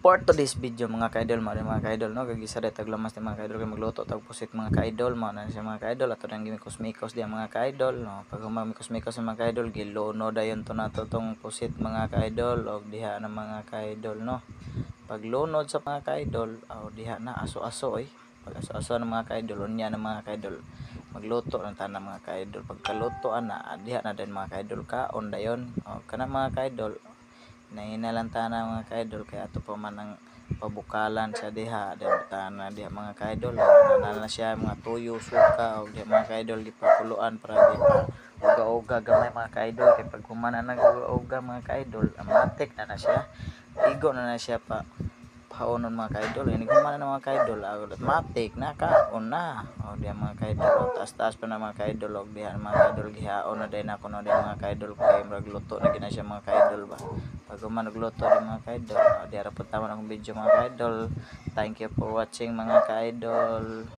For today's video mga ka-idol, mga ka-idol no, gagisa rin taglamas ni mga ka-idol kay magluto tag pusit mga ka-idol, mga na siya mga ka-idol ato nang gimikos-mikos diya mga ka-idol no. Pag humamikos-mikos mga ka-idol, giluno dayon to nato tong pusit mga ka-idol og diha na mga ka-idol no. Pag lunod sa mga ka-idol, diha na aso-aso Pag aso-aso ng mga ka-idol, unya ng mga ka-idol, magluto ng tanang mga ka-idol. Pagkaluto ana, diha na din mga ka-idol kaon dayon. O kana mga ka-idol, nahinalantana mga ka-idol kaya ato pa man ang pabukalan sa diha na diha mga ka-idol na siya mga tuyo suka o diha mga ka-idol di pa kuluan para di pa uga-uga gamay mga ka-idol kay pag humana nag uga mga ka-idol amatik na siya igo na siya pa paunon mga ka-idol ini humana na mga ka-idol matik na kaon na o diha mga ka-idol taas-taas pa na mga ka-idol og diha mga ka-idol gihaon na din ako no diha mga ka-idol kay magluto na gina siya mga ka-idol ba pag nagluto din mga ka-idol, di harap po tama akong video mga ka-idol. Thank you for watching mga ka-idol.